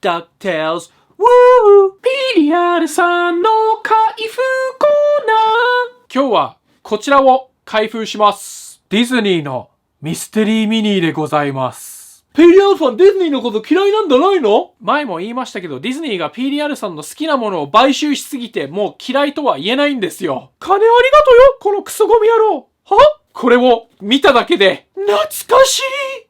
DuckTales PDR さんの開封コーナー。今日はこちらを開封します。ディズニーのミステリーミニーでございます。PDR さんディズニーのこと嫌いなんじゃないの？前も言いましたけど、ディズニーが PDR さんの好きなものを買収しすぎてもう嫌いとは言えないんですよ。金ありがとよ、このクソゴミ野郎。は？これを見ただけで懐かしい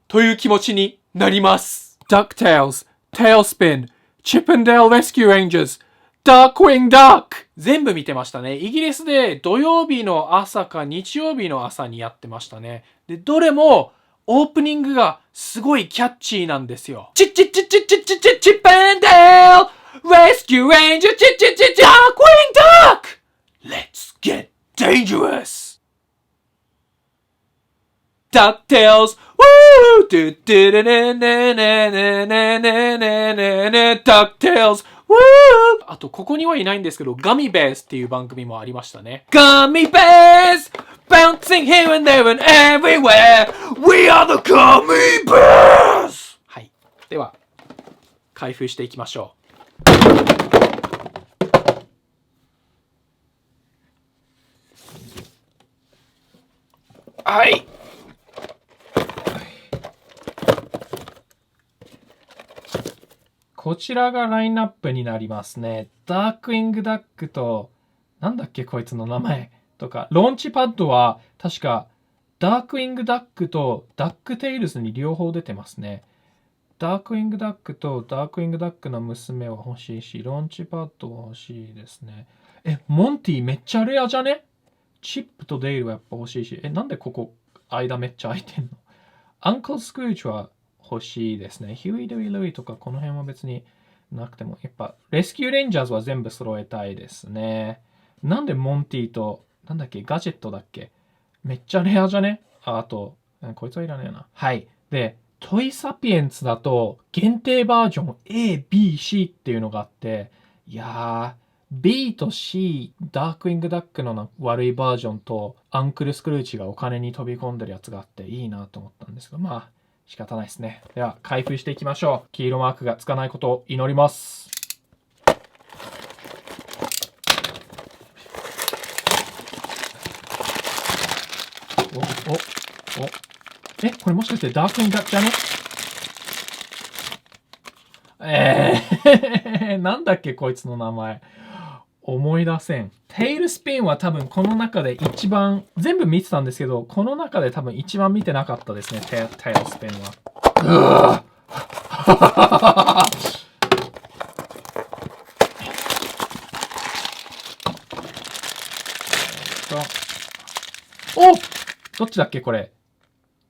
という気持ちになります。DuckTales Tailspin Chippendale Rescue Rangers Darkwing Duck 全部見てましたね。イギリスで土曜日の朝か日曜日の朝にやってましたね。で、どれもオープニングがすごいキャッチーなんですよ。チッチッチッチッチッチッチッチッペンデール Rescue Ranger チッチッチッチッ Darkwing Duck Let's get dangerous DuckTales Woo! DuckTales Woo! あと、ここにはいないんですけど、ガミベースっていう番組もありましたね。ガミベース Bouncing here and there and everywhere We are the Gummy Bears! はい。では、開封していきましょう。はい。こちらがラインナップになりますね。ダークウィングダックと、なんだっけこいつの名前とか、ローンチパッドは確かダークウィングダックとダックテイルズに両方出てますね。ダークウィングダックとダークウィングダックの娘は欲しいし、ローンチパッドは欲しいですね。モンティめっちゃレアじゃね？チップとデイルはやっぱ欲しいし、なんでここ間めっちゃ空いてんの？アンクルスクーチは欲しいですね。ヒューイ・ルイ・ルイとかこの辺は別になくても、やっぱレスキュー・レンジャーズは全部揃えたいですね。なんでモンティと、なんだっけ、ガジェットだっけ？めっちゃレアじゃね？あと、こいつはいらねえな。はい。で、トイサピエンツだと限定バージョン A、B、C っていうのがあって、いやー、B と C、ダークウィングダックの悪いバージョンと、アンクルスクルーチがお金に飛び込んでるやつがあっていいなと思ったんですけど、まあ、仕方ないですね。では、開封していきましょう。黄色マークがつかないことを祈ります。これもしかしてダークウィングダックじゃね？なんだっけこいつの名前。思い出せん。テイルスピンは多分この中で一番、全部見てたんですけど、この中で多分一番見てなかったですね、テイルスピンは。お！どっちだっけこれ。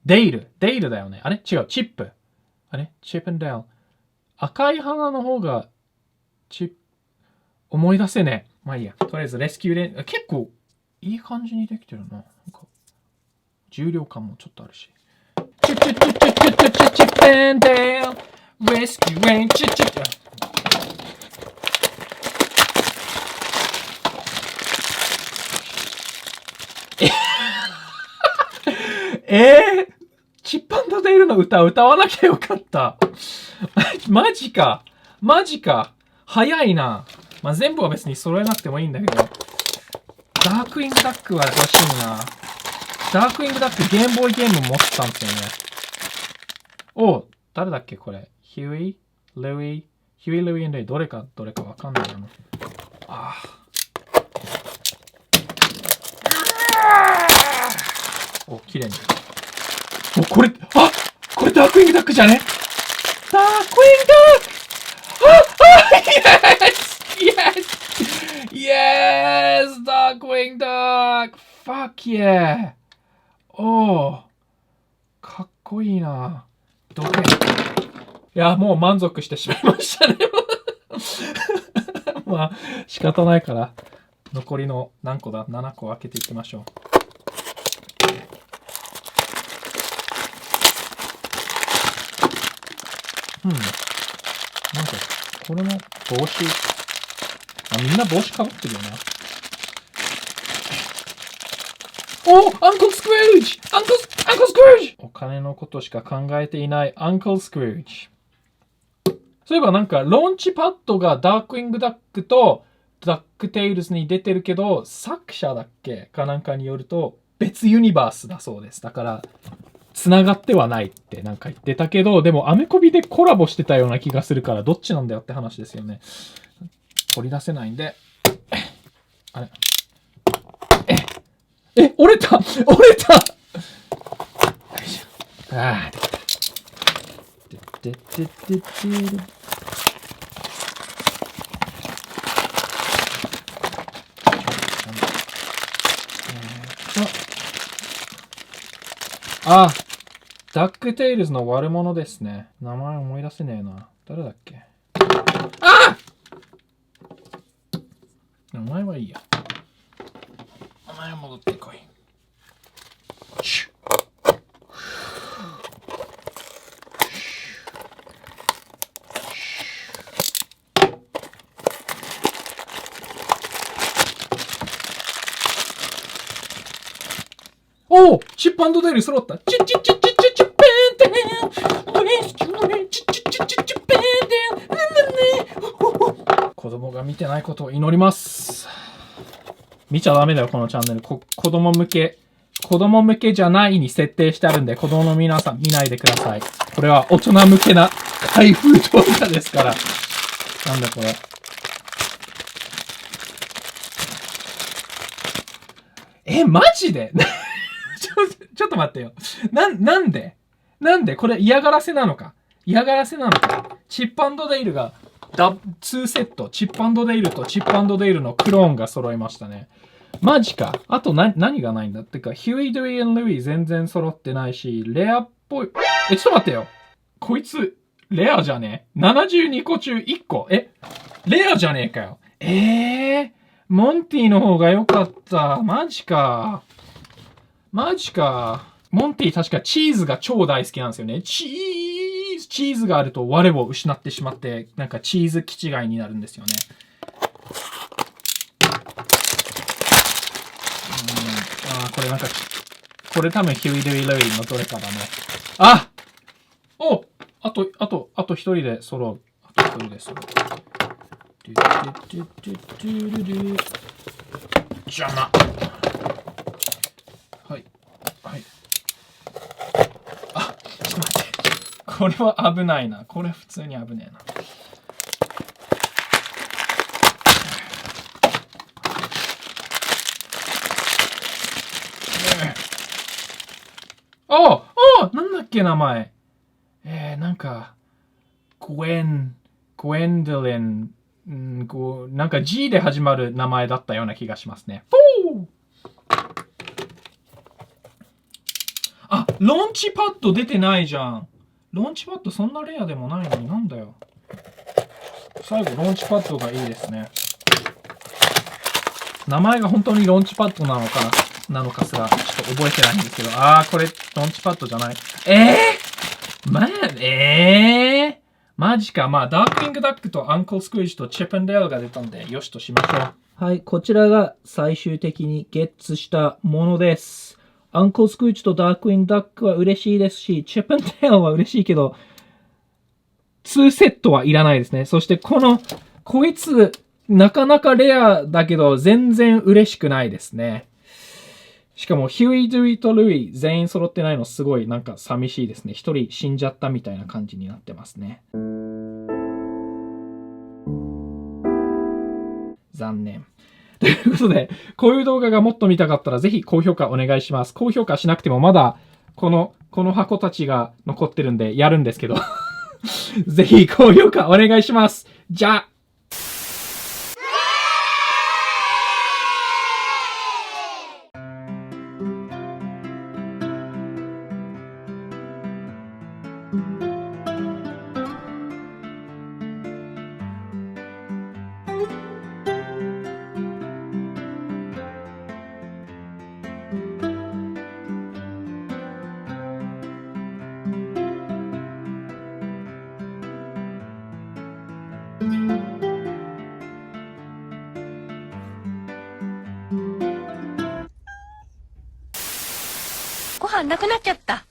デイルだよね。あれ違う、チップ。あれチップンデール。赤い花の方が、思い出せねえ。まあいいや。とりあえずレスキューレン、結構いい感じにできてるな。なんか重量感もちょっとあるし。チッペンデールレスキューレンチッチップ&デールの歌わなきゃよかった。マジか。早いな。まあ、全部は別に揃えなくてもいいんだけど。ダークウィングダックは欲しいな。ダークウィングダックゲームボーイゲーム持ってたんですよね。誰だっけこれ。ヒューイ・ルイ・レイ。どれかわかんないな。綺麗に。これダークウィングダックじゃね？ダークウィングダックYes! Darkwing Duck! Fuck yeah! かっこいいな。どれ？いや、もう満足してしまいましたね。まあ、仕方ないから、残りの何個だ ?7 個開けていきましょう。なんか、これも帽子。みんな帽子かぶってるよな。アンクルスクルージ！アンクルスクルージ！お金のことしか考えていないアンクルスクルージ。そういえばなんか、ローンチパッドがダークウィングダックとダックテイルズに出てるけど、作者だっけかなんかによると、別ユニバースだそうです。だから、繋がってはないってなんか言ってたけど、でもアメコミでコラボしてたような気がするから、どっちなんだよって話ですよね。取り出せないんで。あれ折れたああ、できた。あ、ダックテイルズの悪者ですね。名前思い出せねえな。誰だっけ？あ！名前はいいや。名前戻ってこい。おお、チップ&デール揃った。チッチッチッチッチッチッペンテン。子供が見てないことを祈ります。見ちゃダメだよ、このチャンネル。子供向けじゃないに設定してあるんで、子供の皆さん見ないでください。これは大人向けな開封動画ですから。なんだこれ。マジでちょっと待ってよ。なんでこれ嫌がらせなのかチップ&デイルが2セット。チップ&デイルとチップ&デイルのクローンが揃いましたね。マジか。あと何がないんだってか、ヒューイ・ドゥイ&ルイ全然揃ってないし、レアっぽい。ちょっと待ってよ。こいつ、レアじゃねえ ?72 個中1個。レアじゃねえかよ。モンティの方が良かった。マジか。モンティ確かチーズが超大好きなんですよね。チーズがあると我を失ってしまって、なんかチーズ気違いになるんですよね。これなんか、これ多分ヒューイ・ドゥイ・ルイのどれかだね。あと一人で揃う。邪魔。はい。ちょっと待って。これは危ないな。これ普通に危ねえな。なんだっけ名前。なんか、グエンドリン、なんか G で始まる名前だったような気がしますね。ローンチパッド出てないじゃん。ローンチパッドそんなレアでもないのになんだよ。最後ローンチパッドがいいですね。名前が本当にローンチパッドなのかすらちょっと覚えてないんですけど。これローンチパッドじゃない。マジか。ダークウィングダックとアンクルスクイージとチップ&デールが出たんで、よしとしましょう。はい、こちらが最終的にゲッツしたものです。アンクルスクイージとダークウィングダックは嬉しいですし、チップ&デールは嬉しいけど、2セットはいらないですね。そしてこいつ、なかなかレアだけど、全然嬉しくないですね。しかも、ヒューイ・ドゥイとルイ全員揃ってないのすごいなんか寂しいですね。一人死んじゃったみたいな感じになってますね。残念。ということで、こういう動画がもっと見たかったらぜひ高評価お願いします。高評価しなくてもまだこの箱たちが残ってるんでやるんですけど。ぜひ高評価お願いします。じゃあ。ご飯なくなっちゃった。